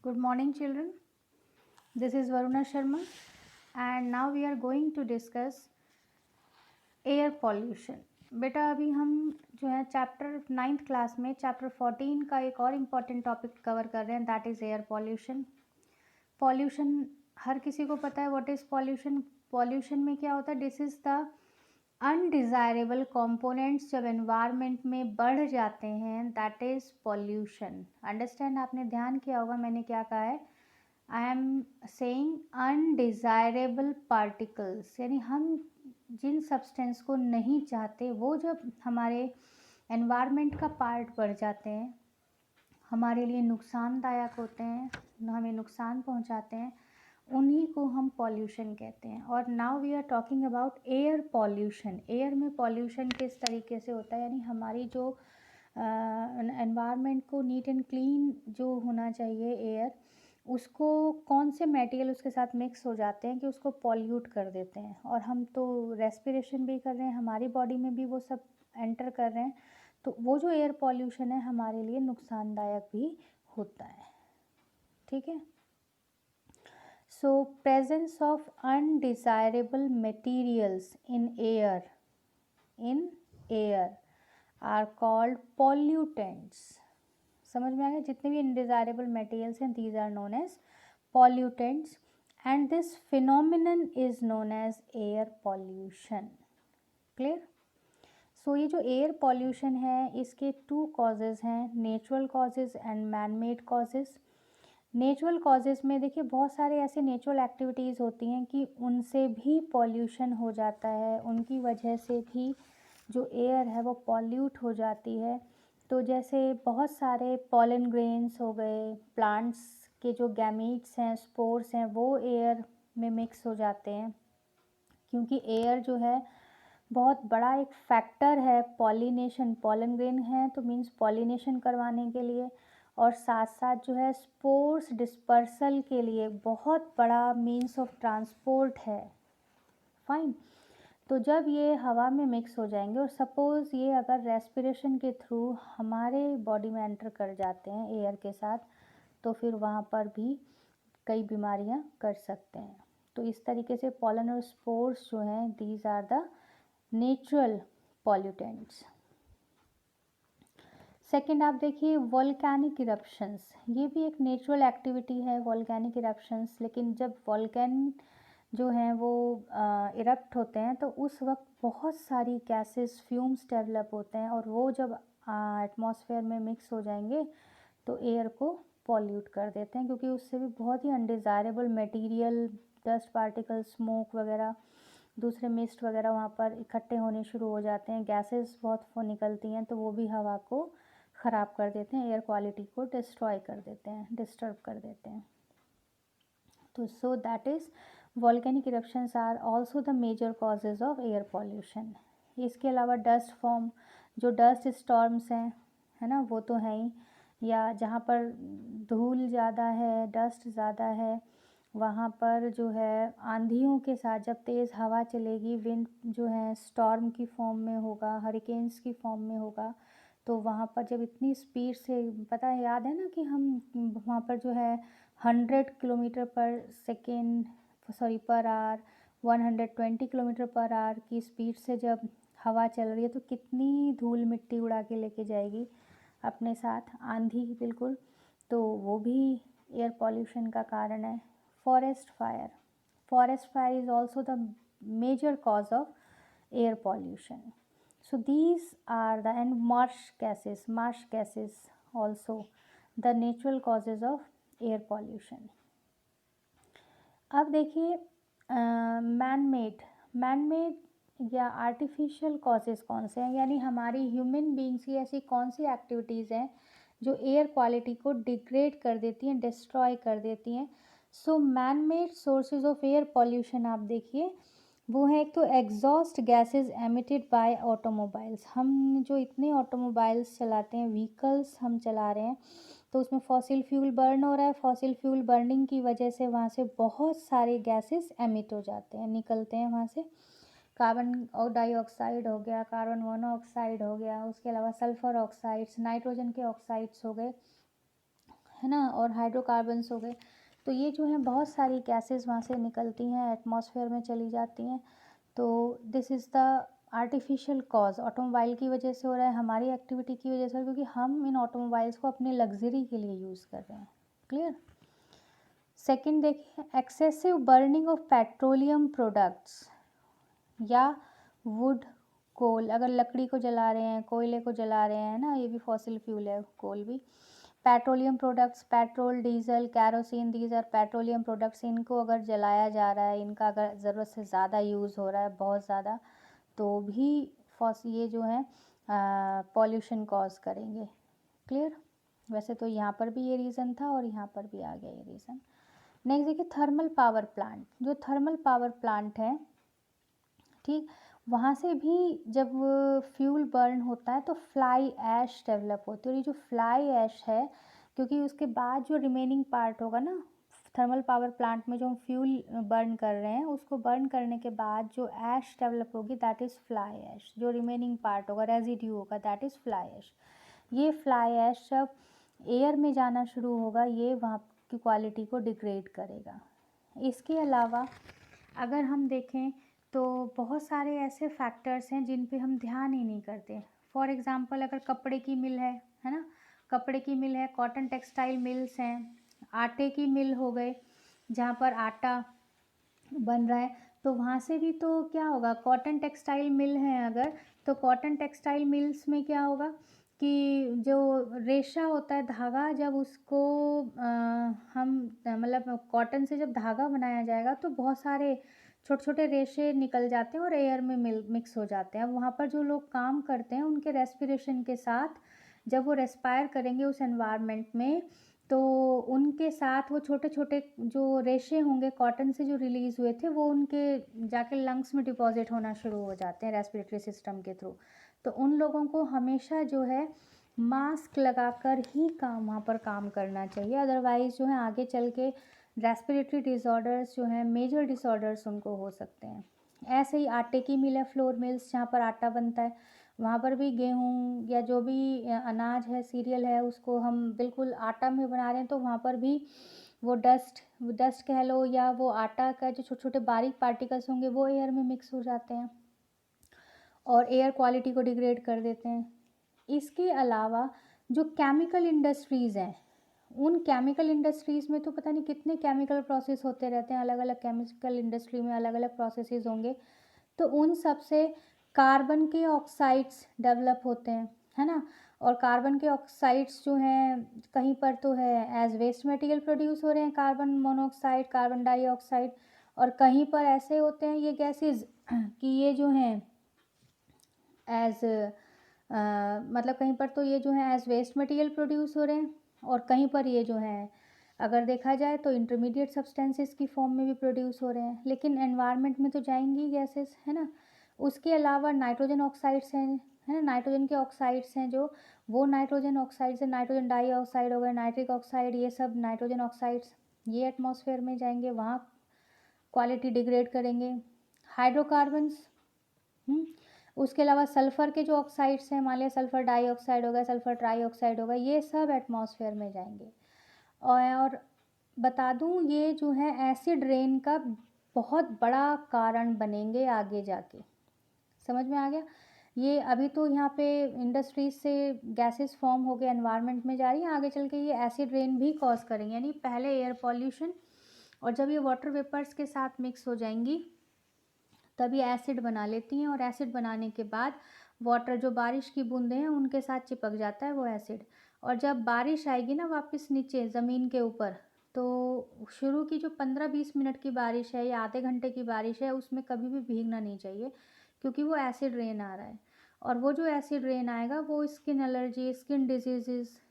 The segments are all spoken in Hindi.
Good morning, children. This is Varuna Sharma, and now we are going to discuss air pollution. बेटा अभी हम जो है चैप्टर 9th क्लास में चैप्टर 14 का एक और इम्पॉर्टेंट टॉपिक कवर कर रहे हैं, that is air pollution. Pollution हर किसी को पता है व्हाट इज़ पॉल्यूशन. पॉल्यूशन में क्या होता है, this is the undesirable components जब एनवायरनमेंट में बढ़ जाते हैं, दैट इज़ पॉल्यूशन. अंडरस्टैंड, आपने ध्यान किया होगा मैंने क्या कहा है. I am saying undesirable particles, यानी हम जिन सब्सटेंस को नहीं चाहते वो जब हमारे एनवायरनमेंट का पार्ट बढ़ जाते हैं, हमारे लिए नुकसानदायक होते हैं, हमें नुकसान पहुंचाते हैं, उन्हीं को हम पॉल्यूशन कहते हैं. और now we are talking about air pollution. Air में पॉल्यूशन किस तरीके से होता है, यानी हमारी जो एनवायरनमेंट को नीट एंड क्लीन जो होना चाहिए एयर, उसको कौन से मटेरियल उसके साथ मिक्स हो जाते हैं कि उसको पॉल्यूट कर देते हैं. और हम तो रेस्पिरेशन भी कर रहे हैं, हमारी बॉडी में भी वो सब एंटर कर रहे हैं, तो वो जो एयर पॉल्यूशन है हमारे लिए नुकसानदायक भी होता है. ठीक है. So presence of undesirable materials in air are called pollutants. समझ में आ गया, जितने भी इनडिज़ायरेबल मटेरियल्स हैं these are known as pollutants, and this phenomenon is known as air pollution. Clear. So ये जो एयर पॉल्यूशन है इसके टू कॉजेज़ हैं, natural causes and man made causes. Natural causes में देखिए बहुत सारे ऐसे नेचुरल एक्टिविटीज़ होती हैं कि उनसे भी पॉल्यूशन हो जाता है, उनकी वजह से भी जो एयर है वो पॉल्यूट हो जाती है. तो जैसे बहुत सारे पॉलन ग्रेन्स हो गए, प्लांट्स के जो गैमीट्स हैं, स्पोर्स हैं, वो एयर में मिक्स हो जाते हैं, क्योंकि एयर जो है बहुत बड़ा एक फैक्टर है पॉलिनेशन. पॉलन ग्रेन है तो मीन्स पॉलिनेशन करवाने के लिए, और साथ साथ जो है स्पोर्स डिस्पर्सल के लिए बहुत बड़ा मीन्स ऑफ ट्रांसपोर्ट है. फाइन. तो जब ये हवा में मिक्स हो जाएंगे और सपोज़ ये अगर रेस्पिरेशन के थ्रू हमारे बॉडी में एंटर कर जाते हैं एयर के साथ, तो फिर वहाँ पर भी कई बीमारियाँ कर सकते हैं. तो इस तरीके से पॉलन और स्पोर्स जो हैं these are the natural pollutants. Second आप देखिए वॉल्केनिक इरप्शंस. ये भी एक नेचुरल एक्टिविटी है वॉल्केनिक इरप्शंस, लेकिन जब वॉल्केन जो हैं वो इरप्ट होते हैं तो उस वक्त बहुत सारी गैसेस फ्यूम्स डेवलप होते हैं, और वो जब एटमॉस्फेयर में मिक्स हो जाएंगे तो एयर को पॉल्यूट कर देते हैं, क्योंकि उससे भी बहुत ही undesirable material, dust particle, smoke वगैरह, दूसरे मिस्ट वगैरह वहाँ पर इकट्ठे होने शुरू हो जाते हैं, गैसेस बहुत निकलती हैं, तो वो भी हवा को ख़राब कर देते हैं, एयर क्वालिटी को डिस्ट्रॉय कर देते हैं, डिस्टर्ब कर देते हैं. तो so that is volcanic eruptions are also the major causes of air pollution. इसके अलावा डस्ट फॉर्म, जो डस्ट स्टॉर्म्स हैं, है ना, वो तो हैं ही, या जहाँ पर धूल ज़्यादा है, डस्ट ज़्यादा है, वहाँ पर जो है आंधियों के साथ जब तेज़ हवा चलेगी, विंड जो है स्टॉर्म की फॉर्म में होगा, हरिकेन्स की फॉर्म में होगा, तो वहाँ पर जब इतनी स्पीड से, पता है, याद है ना कि हम वहाँ पर जो है 100 किलोमीटर पर second, sorry per hour, 120 kilometre per hour की स्पीड से जब हवा चल रही है तो कितनी धूल मिट्टी उड़ा के लेके जाएगी अपने साथ, आंधी बिल्कुल. तो वो भी एयर पॉल्यूशन का कारण है. Forest fire is also the major cause of air pollution. So these are the, and marsh gases also the natural causes of air pollution. अब देखिए मैन मेड या आर्टिफिशियल कॉजेज़ कौन से हैं, यानी हमारी ह्यूमन बींग्स की ऐसी कौन सी एक्टिविटीज़ हैं जो एयर क्वालिटी को डिग्रेड कर देती हैं, डिस्ट्रॉय कर देती हैं. So man made sources of air pollution आप देखिए, वो है एक तो exhaust gases emitted by automobiles. हम जो इतने ऑटोमोबाइल्स चलाते हैं, व्हीकल्स हम चला रहे हैं, तो उसमें फॉसिल फ्यूल बर्न हो रहा है. फॉसिल फ्यूल बर्निंग की वजह से वहाँ से बहुत सारे गैसेस एमिट हो जाते हैं, निकलते हैं वहाँ से. कार्बन डाइऑक्साइड हो गया, कार्बन मोनोऑक्साइड हो गया, उसके अलावा सल्फ़र ऑक्साइड्स, नाइट्रोजन के ऑक्साइड्स हो गए, है ना, और हाइड्रोकार्बन्स हो गए। तो ये जो है बहुत सारी गैसेस वहाँ से निकलती हैं, एटमॉस्फेयर में चली जाती हैं। तो this is the artificial cause, automobile की वजह से हो रहा है, हमारी एक्टिविटी की वजह से, क्योंकि हम इन ऑटोमोबाइल्स को अपने लग्जरी के लिए यूज़ कर रहे हैं। क्लियर। सेकंड देखिए, excessive burning of petroleum products या वुड, कोल, अगर लकड़ी को जला रहे हैं, कोयले को जला रहे हैं ना, ये भी फॉसिल फ्यूल है, कोल भी। Petroleum products, petrol, diesel, kerosene, these are petroleum products, इनको अगर जलाया जा रहा है, इनका अगर ज़रूरत से ज़्यादा यूज़ हो रहा है, बहुत ज़्यादा, तो भी ये जो है पॉल्यूशन कॉज करेंगे। क्लियर। वैसे तो यहाँ पर भी ये रीज़न था और यहाँ पर भी आ गया ये रीज़न। नेक्स्ट देखिए, थर्मल पावर प्लांट। जो थर्मल पावर प्लांट है, ठीक, वहाँ से भी जब फ्यूल बर्न होता है तो फ्लाई ऐश डेवलप होती है। और ये जो फ्लाई ऐश है, क्योंकि उसके बाद जो रिमेनिंग पार्ट होगा ना थर्मल पावर प्लांट में, जो हम फ्यूल बर्न कर रहे हैं, उसको बर्न करने के बाद जो ऐश डेवलप होगी, दैट इज़ फ्लाई ऐश। जो रिमेनिंग पार्ट होगा, रेजिड्यू होगा, दैट इज़ फ्लाई ऐश। ये फ्लाई ऐश जब एयर में जाना शुरू होगा, ये वहाँ की क्वालिटी को डिग्रेड करेगा। इसके अलावा अगर हम देखें तो बहुत सारे ऐसे फैक्टर्स हैं जिन पे हम ध्यान ही नहीं करते। फॉर एग्ज़ाम्पल, अगर कपड़े की मिल है ना, कपड़े की मिल है, कॉटन टेक्सटाइल मिल्स हैं, आटे की मिल हो गए, जहाँ पर आटा बन रहा है, तो वहाँ से भी तो क्या होगा, कॉटन टेक्सटाइल मिल है अगर, तो कॉटन टेक्सटाइल मिल्स में क्या होगा कि जो रेशा होता है, धागा, जब उसको हम मतलब कॉटन से जब धागा बनाया जाएगा तो बहुत सारे छोटे छोटे रेशे निकल जाते हैं और एयर में मिक्स हो जाते हैं। अब वहाँ पर जो लोग काम करते हैं, उनके रेस्पिरेशन के साथ जब वो रेस्पायर करेंगे उस एनवायरनमेंट में, तो उनके साथ वो छोटे छोटे जो रेशे होंगे कॉटन से जो रिलीज़ हुए थे, वो उनके जाके लंग्स में डिपॉजिट होना शुरू हो जाते हैं रेस्पिरेटरी सिस्टम के थ्रू। तो उन लोगों को हमेशा जो है मास्क लगाकर ही वहाँ पर काम करना चाहिए, अदरवाइज़ जो है आगे चल के रेस्पिरेटरी डिसऑर्डर्स जो हैं, मेजर डिसऑर्डर्स उनको हो सकते हैं। ऐसे ही आटे की मिल है, फ्लोर मिल्स, जहाँ पर आटा बनता है, वहाँ पर भी गेहूँ या जो भी अनाज है, सीरियल है, उसको हम बिल्कुल आटा में बना रहे हैं, तो वहाँ पर भी वो डस्ट कह लो, या वो आटा का जो छोटे छोटे बारीक पार्टिकल्स होंगे, वो एयर में मिक्स हो जाते हैं और एयर क्वालिटी को डिग्रेड कर देते हैं। इसके अलावा जो केमिकल इंडस्ट्रीज़ हैं, उन केमिकल इंडस्ट्रीज़ में तो पता नहीं कितने केमिकल प्रोसेस होते रहते हैं, अलग अलग केमिकल इंडस्ट्री में अलग अलग प्रोसेसेस होंगे, तो उन सब से कार्बन के ऑक्साइड्स डेवलप होते हैं, है ना। और कार्बन के ऑक्साइड्स जो हैं, कहीं पर तो है एज वेस्ट मटेरियल प्रोड्यूस हो रहे हैं, कार्बन मोनोऑक्साइड, कार्बन डाइऑक्साइड, और कहीं पर ऐसे होते हैं ये गैसेस कि ये जो हैं एज मतलब कहीं पर तो ये जो है एज वेस्ट मटेरियल प्रोड्यूस हो रहे हैं, और कहीं पर ये जो है अगर देखा जाए तो इंटरमीडिएट सब्सटेंसेस की फॉर्म में भी प्रोड्यूस हो रहे हैं, लेकिन एनवायरनमेंट में तो जाएंगी गैसेस, है ना। उसके अलावा नाइट्रोजन ऑक्साइड्स हैं, है ना, नाइट्रोजन के ऑक्साइड्स हैं जो, वो नाइट्रोजन ऑक्साइड्स है, नाइट्रोजन डाइऑक्साइड हो गए, नाइट्रिक ऑक्साइड, ये सब नाइट्रोजन ऑक्साइड्स, ये एटमॉस्फेयर में जाएंगे, वहाँ क्वालिटी डिग्रेड करेंगे। हाइड्रोकार्बन्स, उसके अलावा सल्फ़र के जो ऑक्साइड्स हैं, मान लिया सल्फ़र डाइऑक्साइड हो गया, सल्फ़र ट्राईऑक्साइड हो गया, ये सब एटमॉस्फेयर में जाएंगे। और बता दूं, ये जो है एसिड रेन का बहुत बड़ा कारण बनेंगे आगे जाके। समझ में आ गया। ये अभी तो यहाँ पे इंडस्ट्रीज से गैसेस फॉर्म हो गए, एनवायरनमेंट में जा रही हैं, आगे चल के ये एसिड रेन भी कॉज करेंगे, यानी पहले एयर पॉल्यूशन, और जब ये वाटर वेपर्स के साथ मिक्स हो जाएंगी तभी एसिड बना लेती हैं, और एसिड बनाने के बाद वाटर, जो बारिश की बूंदें हैं, उनके साथ चिपक जाता है वो एसिड। और जब बारिश आएगी ना वापस नीचे ज़मीन के ऊपर, तो शुरू की जो 15-20 मिनट की बारिश है या आधे घंटे की बारिश है, उसमें कभी भी भीगना नहीं चाहिए, क्योंकि वो एसिड रेन आ रहा है। और वो जो एसिड रेन आएगा वो स्किन एलर्जी, स्किन डिजीज़,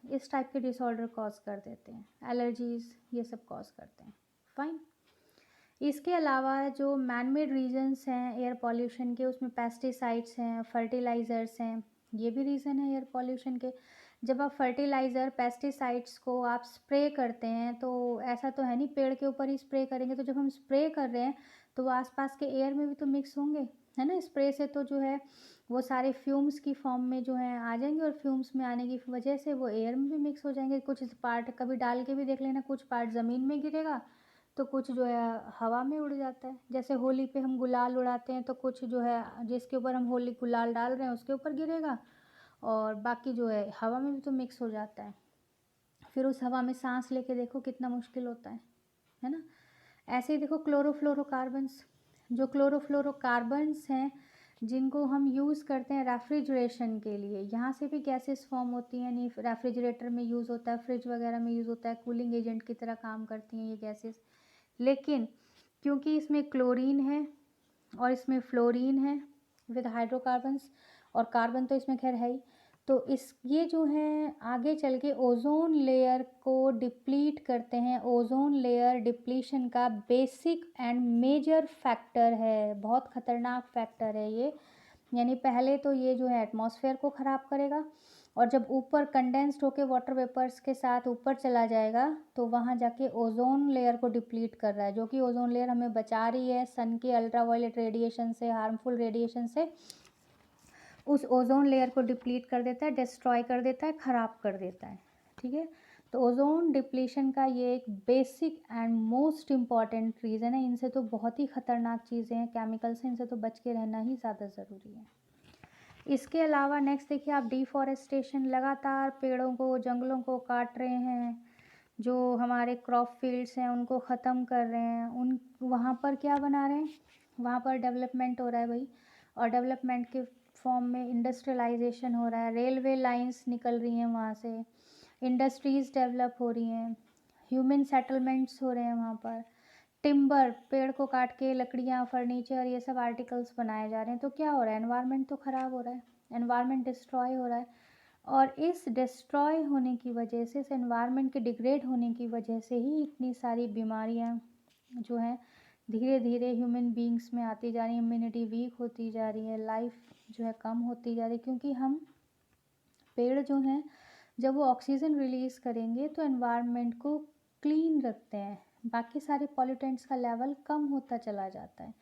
इस टाइप के डिसऑर्डर कॉज कर देते हैं, एलर्जीज़, ये सब कॉज करते हैं। फाइन। इसके अलावा जो मैन मेड रीजन्स हैं एयर पॉल्यूशन के, उसमें पेस्टिसाइड्स हैं, फर्टिलाइज़र्स हैं, ये भी रीज़न है एयर पॉल्यूशन के। जब आप फर्टिलाइज़र, पेस्टिसाइड्स को आप स्प्रे करते हैं, तो ऐसा तो है नहीं पेड़ के ऊपर ही स्प्रे करेंगे, तो जब हम स्प्रे कर रहे हैं तो वो आसपास के एयर में भी तो मिक्स होंगे, है ना। स्प्रे से तो जो है वो सारे फ्यूम्स की फॉर्म में जो है आ जाएंगे, और फ्यूम्स में आने की वजह से वो एयर में भी मिक्स हो जाएंगे। कुछ पार्ट कभी डाल के भी देख लेना, कुछ पार्ट ज़मीन में गिरेगा तो कुछ जो है हवा में उड़ जाता है। जैसे होली पे हम गुलाल उड़ाते हैं तो कुछ जो है जिसके ऊपर हम होली गुलाल डाल रहे हैं उसके ऊपर गिरेगा, और बाकी जो है हवा में भी तो मिक्स हो जाता है। फिर उस हवा में सांस लेके देखो कितना मुश्किल होता है ना। ऐसे ही देखो क्लोरोफ्लोरोकार्बन्स, जो क्लोरोफ्लोरोकार्बन्स हैं जिनको हम यूज़ करते हैं रेफ्रिजरेशन के लिए, यहाँ से भी गैसेस फॉर्म होती हैं। नहीं, रेफ्रिजरेटर में यूज़ होता है, फ्रिज वगैरह में यूज़ होता है, कूलिंग एजेंट की तरह काम करती हैं ये गैसेस। लेकिन क्योंकि इसमें क्लोरीन है और इसमें फ्लोरीन है विद हाइड्रोकार्बन्स, और कार्बन तो इसमें खैर है ही, तो इस ये जो है आगे चल के ओजोन लेयर को डिप्लीट करते हैं। ओजोन लेयर डिप्लीशन का बेसिक एंड मेजर फैक्टर है, बहुत ख़तरनाक फैक्टर है ये। यानी पहले तो ये जो है एटमॉस्फेयर को ख़राब करेगा, और जब ऊपर कंडेंस्ड होके वाटर वेपर्स के साथ ऊपर चला जाएगा तो वहाँ जाके ओजोन लेयर को डिप्लीट कर रहा है, जो कि ओजोन लेयर हमें बचा रही है सन के अल्ट्रावायलेट रेडिएशन से, हार्मफुल रेडिएशन से। उस ओजोन लेयर को डिप्लीट कर देता है, डिस्ट्रॉय कर देता है, ख़राब कर देता है। ठीक है, तो ओजोन डिप्लीशन का ये एक basic and most important reason है। इनसे तो बहुत ही ख़तरनाक चीज़ें हैं, केमिकल्स हैं, इनसे तो बच के रहना ही ज़्यादा ज़रूरी है। इसके अलावा नेक्स्ट देखिए आप, डिफॉरेस्टेशन, लगातार पेड़ों को, जंगलों को काट रहे हैं, जो हमारे क्रॉप फील्ड्स हैं उनको ख़त्म कर रहे हैं। उन वहाँ पर क्या बना रहे हैं, वहाँ पर डेवलपमेंट हो रहा है भाई, और डेवलपमेंट के फॉर्म में इंडस्ट्रियलाइजेशन हो रहा है, रेलवे लाइंस निकल रही हैं वहाँ से, इंडस्ट्रीज़ डेवलप हो रही हैं, ह्यूमन सेटलमेंट्स हो रहे हैं वहाँ पर, टिम्बर, पेड़ को काट के लकड़ियाँ, फर्नीचर, ये सब आर्टिकल्स बनाए जा रहे हैं। तो क्या हो रहा है, एनवायरनमेंट तो ख़राब हो रहा है, एनवायरनमेंट डिस्ट्रॉय हो रहा है। और इस डिस्ट्रॉय होने की वजह से, इस एनवायरनमेंट के डिग्रेड होने की वजह से ही इतनी सारी बीमारियाँ जो हैं धीरे धीरे ह्यूमन बींग्स में आती जा रही है। इम्यूनिटी वीक होती जा रही है, लाइफ जो है कम होती जा रही है, क्योंकि हम पेड़ जो हैं जब वो ऑक्सीजन रिलीज़ करेंगे तो एनवायरनमेंट को क्लीन रखते हैं, बाकी सारे पॉल्यूटेंट्स का लेवल कम होता चला जाता है।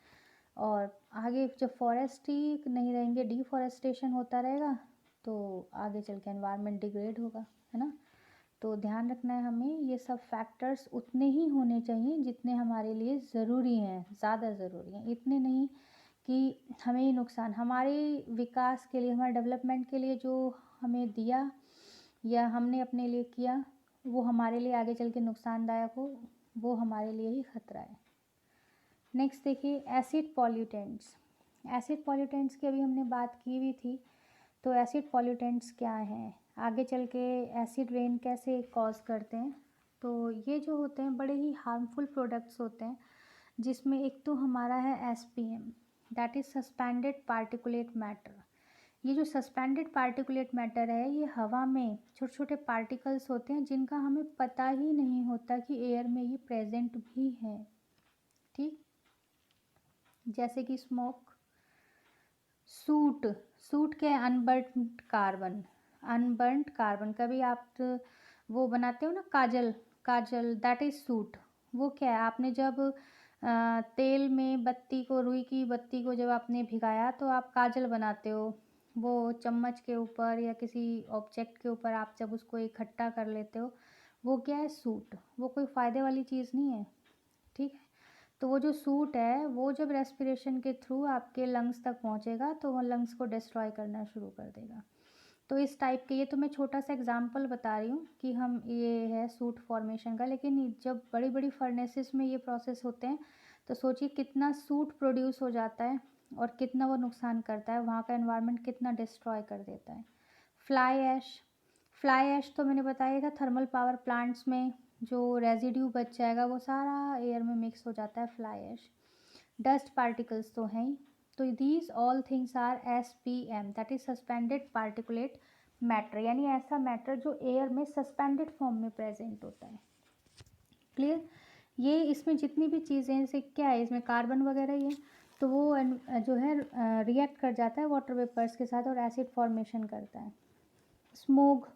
और आगे जब फॉरेस्ट ही नहीं रहेंगे, डिफॉरेस्टेशन होता रहेगा, तो आगे चल के एनवायरनमेंट डिग्रेड होगा, है ना। तो ध्यान रखना है हमें, ये सब फैक्टर्स उतने ही होने चाहिए जितने हमारे लिए ज़रूरी हैं, ज़्यादा ज़रूरी हैं, इतने नहीं कि हमें ही नुकसान। हमारे विकास के लिए, हमारे डेवलपमेंट के लिए जो हमें दिया या हमने अपने लिए किया, वो हमारे लिए आगे चल के नुकसानदायक हो, वो हमारे लिए ही खतरा है। नेक्स्ट देखिए एसिड पॉल्यूटेंट्स। एसिड पॉल्यूटेंट्स की अभी हमने बात की हुई थी, तो एसिड पॉल्यूटेंट्स क्या हैं, आगे चल के एसिड रेन कैसे कॉज करते हैं। तो ये जो होते हैं बड़े ही हार्मफुल प्रोडक्ट्स होते हैं, जिसमें एक तो हमारा है SPM, that is suspended particulate matter. ये जो सस्पेंडेड पार्टिकुलेट मैटर है, ये हवा में छोटे छोटे पार्टिकल्स होते हैं जिनका हमें पता ही नहीं होता कि एयर में ये प्रेजेंट भी है। ठीक, जैसे कि स्मोक, सूट, सूट क्या है, अनबर्nt कार्बन, अनबर्nt कार्बन। कभी आप वो बनाते हो ना काजल, काजल दैट इज़ सूट। वो क्या है, आपने जब तेल में बत्ती को, रुई की बत्ती को जब आपने भिगाया तो आप काजल बनाते हो, वो चम्मच के ऊपर या किसी ऑब्जेक्ट के ऊपर आप जब उसको इकट्ठा कर लेते हो, वो क्या है, सूट। वो कोई फ़ायदे वाली चीज़ नहीं है। ठीक है, तो वो जो सूट है वो जब रेस्पिरेशन के थ्रू आपके लंग्स तक पहुंचेगा तो वो लंग्स को डिस्ट्रॉय करना शुरू कर देगा। तो इस टाइप के, ये तो मैं छोटा सा एग्जांपल बता रही हूँ कि हम ये है सूट फॉर्मेशन का, लेकिन जब बड़ी बड़ी फर्नेसेस में ये प्रोसेस होते हैं तो सोचिए कितना सूट प्रोड्यूस हो जाता है और कितना वो नुकसान करता है, वहाँ का एनवायरनमेंट कितना डिस्ट्रॉय कर देता है। फ्लाई ऐश, फ्लाई ऐश तो मैंने बताया था, थर्मल पावर प्लांट्स में जो रेजिड्यू बच जाएगा वो सारा एयर में मिक्स हो जाता है, फ्लाई ऐश। डस्ट पार्टिकल्स तो हैं ही। तो these all things are SPM, that is suspended particulate matter, यानी ऐसा मैटर जो एयर में सस्पेंडेड फॉर्म में प्रेजेंट होता है। क्लियर, ये इसमें जितनी भी चीज़ें हैं, जैसे क्या है इसमें कार्बन वगैरह ही है, तो वो जो है रिएक्ट कर जाता है वाटर वेपर्स के साथ और एसिड फॉर्मेशन करता है। स्मोग,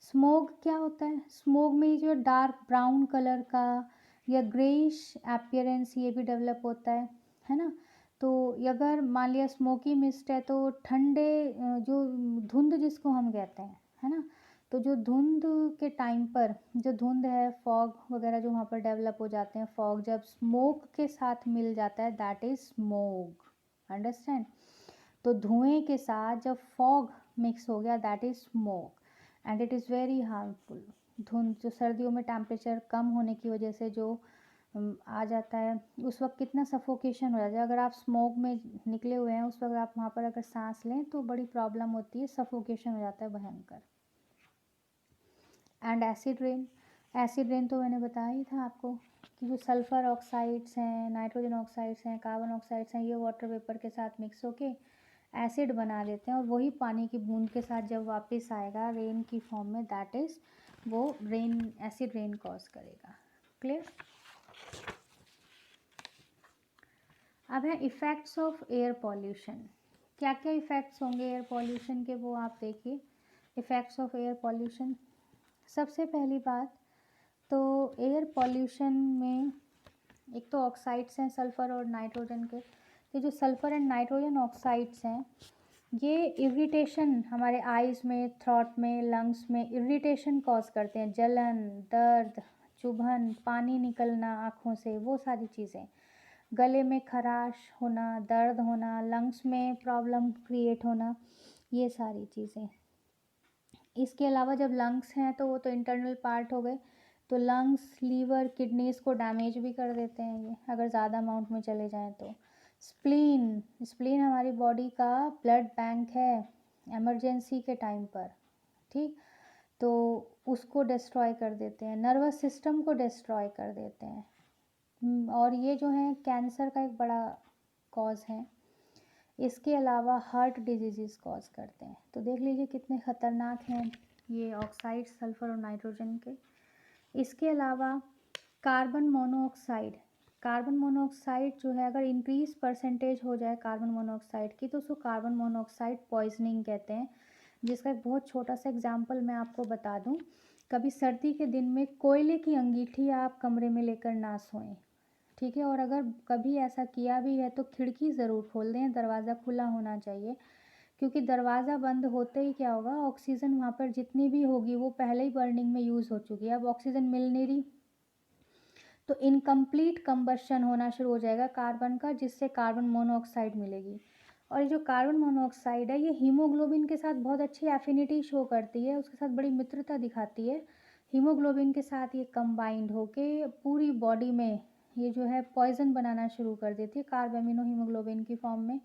स्मोग क्या होता है, स्मोग में जो डार्क ब्राउन कलर का या ग्रेइश एपियरेंस ये भी डेवलप होता है ना। तो अगर मान लिया स्मोकी मिस्ट है तो ठंडे जो धुंध जिसको हम कहते हैं, है ना, तो जो धुंध के टाइम पर जो धुंध है, फॉग वगैरह जो वहाँ पर डेवलप हो जाते हैं, फॉग जब स्मोक के साथ मिल जाता है दैट इज स्मोक, अंडरस्टैंड। तो धुएं के साथ जब फॉग मिक्स हो गया that is smoke and it is very harmful. धुंध जो सर्दियों में टेम्परेचर कम होने की वजह से जो आ जाता है, उस वक्त कितना सफोकेशन हो जाता है। अगर आप स्मोक में निकले हुए हैं उस वक्त आप वहाँ पर अगर सांस लें तो बड़ी प्रॉब्लम होती है, सफोकेशन हो जाता है भयंकर। And acid rain, acid rain तो मैंने बताया ही था आपको कि जो सल्फ़र ऑक्साइड्स हैं, नाइट्रोजन ऑक्साइड्स हैं, कार्बन ऑक्साइड्स हैं, ये वाटर वेपर के साथ मिक्स होके एसिड बना देते हैं और वही पानी की बूंद के साथ जब वापस आएगा रेन की फॉर्म में दैट इज़ वो रेन, एसिड रेन कॉज करेगा। क्लियर। अब है इफ़ेक्ट्स ऑफ एयर पॉल्यूशन। क्या क्या इफ़ेक्ट्स होंगे एयर पॉल्यूशन के, वो आप देखिए। इफ़ेक्ट्स ऑफ एयर पॉल्यूशन, सबसे पहली बात तो एयर पॉल्यूशन में एक तो ऑक्साइड्स हैं सल्फ़र और नाइट्रोजन के। ये जो सल्फ़र एंड नाइट्रोजन ऑक्साइड्स हैं ये इरिटेशन हमारे आइज़ में, थ्रॉट में, लंग्स में इरिटेशन कॉज करते हैं, जलन, दर्द, चुभन, पानी निकलना आँखों से, वो सारी चीज़ें, गले में खराश होना, दर्द होना, लंग्स में प्रॉब्लम क्रिएट होना, ये सारी चीज़ें। इसके अलावा जब लंग्स हैं तो वो तो इंटरनल पार्ट हो गए, तो लंग्स, लीवर, किडनीज़ को डैमेज भी कर देते हैं ये अगर ज़्यादा अमाउंट में चले जाएं तो। स्प्लीन, स्प्लीन हमारी बॉडी का ब्लड बैंक है इमरजेंसी के टाइम पर, ठीक, तो उसको डिस्ट्रॉय कर देते हैं। नर्वस सिस्टम को डिस्ट्रॉय कर देते हैं और ये जो है कैंसर का एक बड़ा कॉज है। इसके अलावा हार्ट डिजीज़ कॉज करते हैं। तो देख लीजिए कितने ख़तरनाक हैं ये ऑक्साइड सल्फ़र और नाइट्रोजन के। इसके अलावा कार्बन मोनोऑक्साइड, कार्बन मोनोऑक्साइड जो है अगर इंक्रीज परसेंटेज हो जाए कार्बन मोनोऑक्साइड की तो उसको कार्बन मोनोऑक्साइड पॉइजनिंग कहते हैं। जिसका एक बहुत छोटा सा एग्जांपल मैं आपको बता दूं, कभी सर्दी के दिन में कोयले की अंगीठी आप कमरे में लेकर ना सोएं, ठीक है, और अगर कभी ऐसा किया भी है तो खिड़की ज़रूर खोल दें, दरवाज़ा खुला होना चाहिए, क्योंकि दरवाज़ा बंद होते ही क्या होगा, ऑक्सीजन वहाँ पर जितनी भी होगी वो पहले ही बर्निंग में यूज़ हो चुकी है, अब ऑक्सीजन मिल नहीं रही तो इनकम्प्लीट कंबशन होना शुरू हो जाएगा कार्बन का, जिससे कार्बन मोनोऑक्साइड मिलेगी। और ये जो कार्बन मोनोऑक्साइड है ये हीमोग्लोबिन के साथ बहुत अच्छी एफिनिटी शो करती है, उसके साथ बड़ी मित्रता दिखाती है। हीमोग्लोबिन के साथ ये कंबाइंड होके पूरी बॉडी में ये जो है पॉइजन बनाना शुरू कर देती है कार्बामिनो हीमोग्लोबिन की फॉर्म में,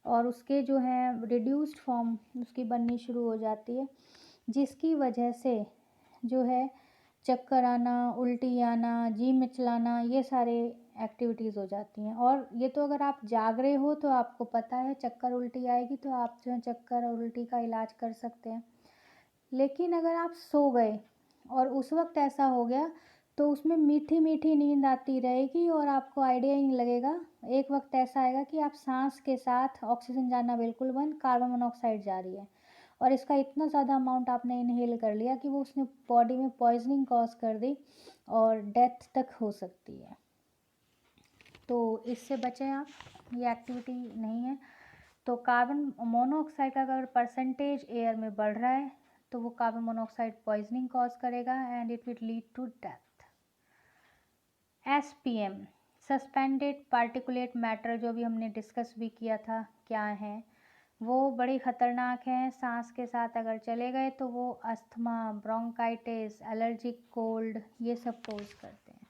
और उसके जो है रिड्यूस्ड फॉर्म उसकी बननी शुरू हो जाती है, जिसकी वजह से जो है चक्कर आना, उल्टी आना, जी मिचलाना, ये सारे एक्टिविटीज़ हो जाती हैं। और ये तो अगर आप जाग रहे हो तो आपको पता है चक्कर उल्टी आएगी तो आप जो है चक्कर और उल्टी का इलाज कर सकते हैं। लेकिन अगर आप सो गए और उस वक्त ऐसा हो गया तो उसमें मीठी मीठी नींद आती रहेगी और आपको आइडिया ही नहीं लगेगा। एक वक्त ऐसा आएगा कि आप सांस के साथ ऑक्सीजन जाना बिल्कुल बंद, कार्बन मोनोऑक्साइड जा रही है और इसका इतना ज़्यादा अमाउंट आपने इनहेल कर लिया कि वो उसने बॉडी में पॉइजनिंग कॉज कर दी और डेथ तक हो सकती है। तो इससे बचें आप, ये एक्टिविटी नहीं है। तो कार्बन मोनोऑक्साइड का अगर परसेंटेज एयर में बढ़ रहा है तो वो कार्बन मोनोऑक्साइड पॉइजनिंग कॉज करेगा and it will lead to death. SPM, suspended particulate matter, जो भी हमने डिस्कस भी किया था क्या है, वो बड़ी ख़तरनाक हैं। सांस के साथ अगर चले गए तो वो अस्थमा, ब्रोंकाइटिस, एलर्जिक कोल्ड, ये सब कोज करते हैं।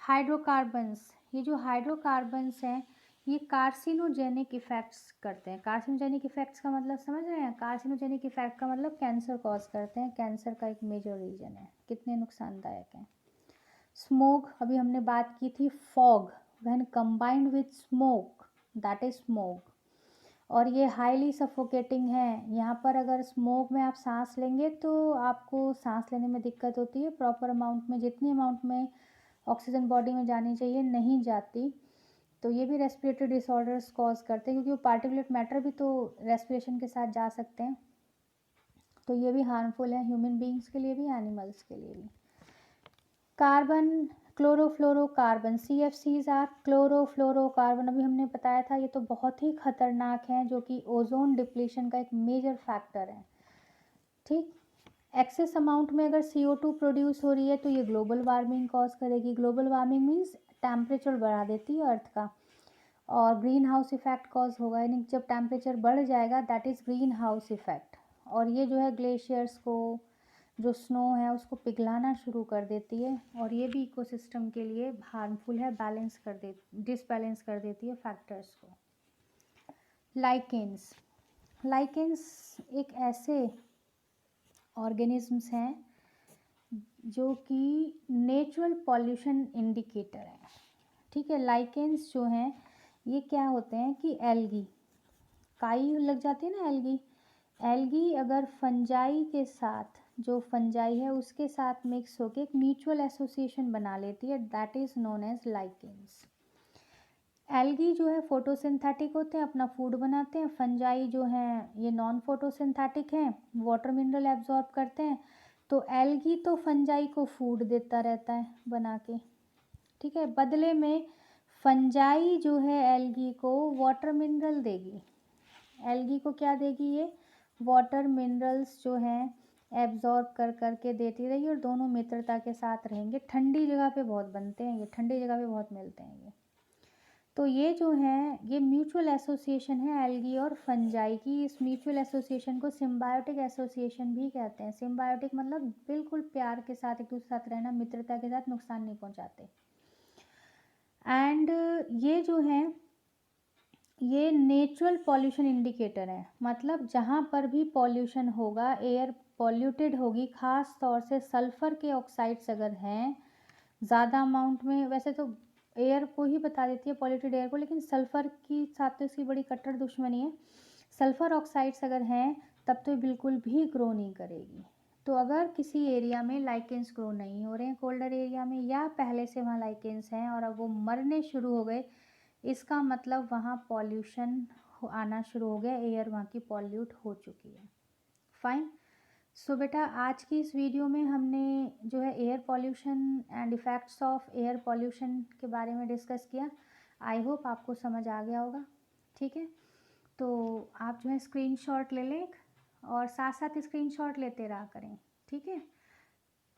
हाइड्रोकार्बन्स, ये जो हाइड्रोकार्बन्स हैं ये कार्सिनोजेनिक इफ़ेक्ट्स करते हैं। कार्सिनोजेनिक इफ़ेक्ट्स का मतलब समझ रहे हैं, कार्सिनोजेनिक इफ़ेक्ट का मतलब कैंसर कॉज करते हैं, कैंसर का एक मेजर रीजन है, कितने नुकसानदायक हैं। स्मोक, अभी हमने बात की थी, fog when combined with smoke that is smoke, और ये हाईली सफोकेटिंग है। यहाँ पर अगर स्मोक में आप सांस लेंगे तो आपको सांस लेने में दिक्कत होती है, प्रॉपर अमाउंट में, जितनी अमाउंट में ऑक्सीजन बॉडी में जानी चाहिए नहीं जाती। तो ये भी रेस्पिरेटरी डिसऑर्डर्स कॉज करते हैं, क्योंकि वो पार्टिकुलेट मैटर भी तो रेस्पिरेशन के साथ जा सकते हैं। तो ये भी हार्मफुल है ह्यूमन बींग्स के लिए भी, एनिमल्स के लिए भी। Carbon chlorofluorocarbon, CFCs are chlorofluorocarbon, अभी हमने बताया था, ये तो बहुत ही खतरनाक हैं, जो कि ओजोन डिप्लीशन का एक मेजर फैक्टर है। ठीक, एक्सेस अमाउंट में अगर CO2 प्रोड्यूस हो रही है तो ये ग्लोबल वार्मिंग कॉज करेगी। ग्लोबल वार्मिंग मीन्स टेम्परेचर बढ़ा देती है अर्थ का, और ग्रीन हाउस इफेक्ट कॉज होगा, यानी जब टेम्परेचर बढ़ जाएगा that is green house effect. और ये जो है ग्लेशियर्स को, जो स्नो है उसको पिघलाना शुरू कर देती है, और ये भी इकोसिस्टम के लिए हार्मफुल है, डिसबैलेंस कर देती है फैक्टर्स को। लाइकेंस, लाइकेंस एक ऐसे ऑर्गेनिजम्स हैं जो कि नेचुरल पॉल्यूशन इंडिकेटर है। ठीक है, लाइकेंस जो हैं ये क्या होते हैं कि एल्गी, काई लग जाती है ना एल्गी, एल्गी अगर फंजाई के साथ, जो फंजाई है उसके साथ मिक्स होकर एक म्यूचुअल एसोसिएशन बना लेती है, that is known as lichens. Algae जो है फोटोसिंथेटिक होते हैं, अपना फूड बनाते हैं। फंजाई जो हैं ये नॉन फोटोसिंथेटिक हैं, वाटर मिनरल एब्जॉर्ब करते हैं। तो एल्गी तो फंजाई को फूड देता रहता है बना के, ठीक है, बदले में फंजाई जो है एल्गी को वाटर मिनरल देगी। एल्गी को क्या देगी, ये वाटर मिनरल्स जो हैं एब्जॉर्ब कर करके देती रहेगी, और दोनों मित्रता के साथ रहेंगे। ठंडी जगह पे बहुत बनते हैं ये, ठंडी जगह पे बहुत मिलते हैं ये। तो ये जो है ये म्यूचुअल एसोसिएशन है एल्गी और फंजाई की। इस म्यूचुअल एसोसिएशन को सिम्बायोटिक एसोसिएशन भी कहते हैं। सिम्बायोटिक मतलब बिल्कुल प्यार के साथ एक दूसरे के साथ रहना, मित्रता के साथ, नुकसान नहीं पहुंचाते। एंड ये जो है ये नेचुरल पॉल्यूशन इंडिकेटर है, मतलब जहाँ पर भी पॉल्यूशन होगा, एयर पॉल्यूटेड होगी, ख़ास तौर से सल्फ़र के ऑक्साइड्स अगर हैं ज़्यादा अमाउंट में, वैसे तो एयर को ही बता देती है पॉल्यूटेड एयर को, लेकिन सल्फ़र की साथ तो इसकी बड़ी कट्टर दुश्मनी है। सल्फ़र ऑक्साइड्स अगर हैं तब तो बिल्कुल भी ग्रो नहीं करेगी। तो अगर किसी एरिया में लाइकेंस ग्रो नहीं हो रहे हैं, कोल्डर एरिया में, या पहले से वहाँ लाइकेंस हैं और अब वो मरने शुरू हो गए, इसका मतलब वहाँ पॉल्यूशन आना शुरू हो गया, एयर वहाँ की पॉल्यूट हो चुकी है। फाइन। सो बेटा आज की इस वीडियो में हमने जो है air pollution and effects of air pollution के बारे में डिस्कस किया। आई होप आपको समझ आ गया होगा। ठीक है, तो आप जो है स्क्रीनशॉट ले लें और साथ साथ स्क्रीनशॉट लेते रहा करें। ठीक है।